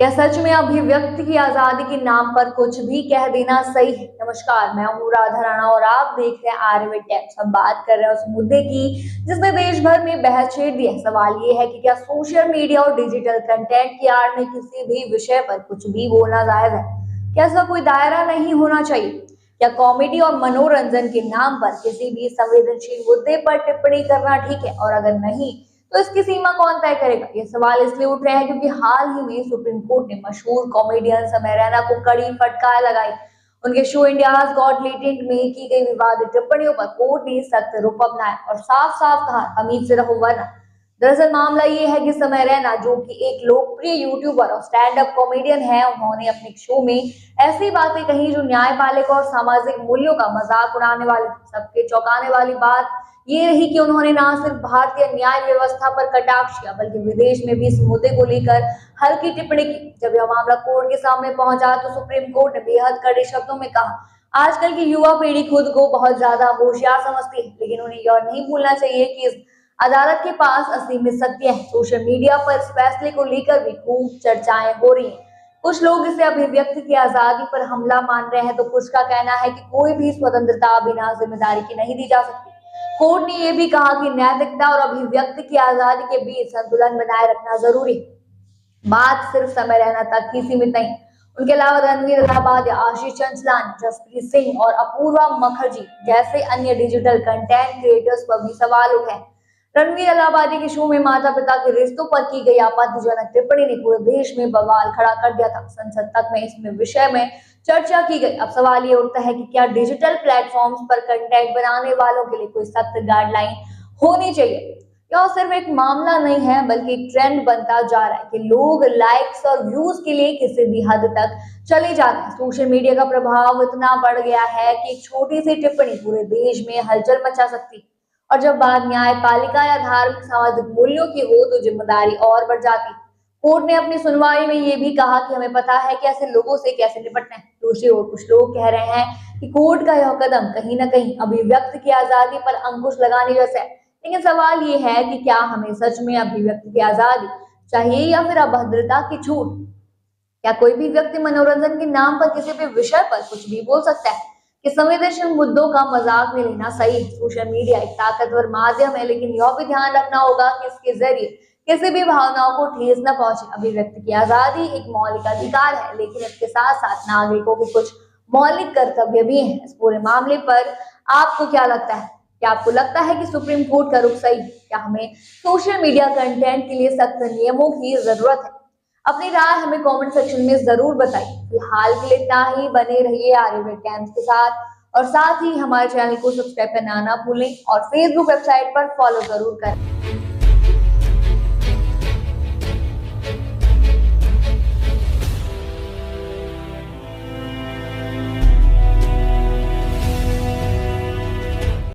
क्या सच में अभिव्यक्ति की आजादी के नाम पर कुछ भी कह देना सही है? नमस्कार, मैं हूँ राधा राणा और आप देख रहे हैं आर्यभट्ट टाइम्स। हम बात कर रहे हैं उस मुद्दे की जिसने देश भर में बहस छेड़ दी है। सवाल ये है कि क्या सोशल मीडिया और डिजिटल कंटेंट की आड़ में किसी भी विषय पर कुछ भी बोलना जायज है? क्या इसका कोई दायरा नहीं होना चाहिए? क्या कॉमेडी और मनोरंजन के नाम पर किसी भी संवेदनशील मुद्दे पर टिप्पणी करना ठीक है, और अगर नहीं तो इसकी सीमा कौन तय करेगा? ये सवाल इसलिए उठ रहे हैं क्योंकि हाल ही में सुप्रीम कोर्ट ने मशहूर कॉमेडियन समय रैना को कड़ी फटकार लगाई। उनके शो इंडियाज गॉट लेटेंट में की गई विवादित टिप्पणियों पर कोर्ट ने सख्त रुख अपनाया और साफ साफ कहा, तमीज से रहो वरना। दरअसल मामला ये है कि समय रैना, जो कि एक लोकप्रिय यूट्यूबर और स्टैंड अप कॉमेडियन है, उन्होंने अपने शो में ऐसी बातें कही जो न्यायपालिक और सामाजिक मूल्यों का मजाक उड़ाने वाली थी। सबके चौंकाने वाली बात ये रही कि उन्होंने न सिर्फ भारतीय न्याय व्यवस्था पर कटाक्ष किया, बल्कि विदेश में भी इस मुद्दे को लेकर हल्की टिप्पणी की। जब यह मामला कोर्ट के सामने पहुंचा तो सुप्रीम कोर्ट ने बेहद कड़े शब्दों में कहा, आजकल की युवा पीढ़ी खुद को बहुत ज्यादा होशियार समझती है, लेकिन उन्हें यह नहीं भूलना चाहिए कि इस अदालत के पास असीमित शक्ति है। सोशल मीडिया पर इस फैसले को लेकर भी खूब चर्चाएं हो रही हैं। कुछ लोग इसे अभिव्यक्ति की आजादी पर हमला मान रहे हैं, तो कुछ का कहना है कि कोई भी स्वतंत्रता बिना जिम्मेदारी की नहीं दी जा सकती। कोर्ट ने यह भी कहा कि नैतिकता और अभिव्यक्ति की आजादी के बीच संतुलन बनाए रखना जरूरी है। बात सिर्फ समय रहना तक ही सीमित नहीं, उनके अलावा रणवीर इलाहाबादी, आशीष चंचलानी, जसप्रीत सिंह और अपूर्वा मुखर्जी जैसे अन्य डिजिटल कंटेंट क्रिएटर्स पर भी सवाल उठे। रणवीर इलाहाबादी के शो में माता पिता के रिश्तों पर की गई आपत्तिजनक टिप्पणी ने पूरे देश में बवाल खड़ा कर दिया था। संसद तक में इसमें विषय में चर्चा की गई। अब सवाल ये उठता है कि क्या डिजिटल प्लेटफॉर्म्स पर कंटेंट बनाने वालों के लिए कोई सख्त गाइडलाइन होनी चाहिए? यह सिर्फ एक मामला नहीं है, बल्कि एक ट्रेंड बनता जा रहा है कि लोग लाइक्स और व्यूज के लिए किसी भी हद तक चले जाते हैं। सोशल मीडिया का प्रभाव इतना बढ़ गया है कि एक छोटी सी टिप्पणी पूरे देश में हलचल मचा सकती है। और जब बात न्यायपालिका या धार्मिक सामाजिक मूल्यों की हो तो जिम्मेदारी और बढ़ जाती। कोर्ट ने अपनी सुनवाई में ये भी कहा कि हमें पता है कि ऐसे लोगों से कैसे निपटना है। दूसरी ओर कुछ लोग कह रहे हैं कि कोर्ट का यह कदम कहीं न कहीं अभिव्यक्ति की आजादी पर अंकुश लगाने जैसा है। लेकिन सवाल ये है कि क्या हमें सच में अभिव्यक्ति की आजादी चाहिए या फिर अभद्रता की छूट? क्या कोई भी व्यक्ति मनोरंजन के नाम पर किसी भी विषय पर कुछ भी बोल सकता है? कि संवेदनशील मुद्दों का मजाक में लेना सही है? सोशल मीडिया एक ताकतवर माध्यम है, लेकिन यह भी ध्यान रखना होगा कि इसके जरिए किसी भी भावनाओं को ठेस न पहुंचे। अभिव्यक्ति की आजादी एक मौलिक अधिकार है, लेकिन इसके साथ साथ नागरिकों के कुछ मौलिक कर्तव्य भी हैं। इस पूरे मामले पर आपको क्या लगता है? क्या आपको लगता है कि सुप्रीम कोर्ट का रुख सही है? क्या हमें सोशल मीडिया कंटेंट के लिए सख्त नियमों की जरूरत है? अपनी राय हमें कमेंट सेक्शन में जरूर बताइए। फिलहाल के लिए इतना ही। बने रहिए आर्यभट्ट टाइम्स के साथ और साथ ही हमारे चैनल को सब्सक्राइब करना ना भूलें और फेसबुक वेबसाइट पर फॉलो जरूर करें।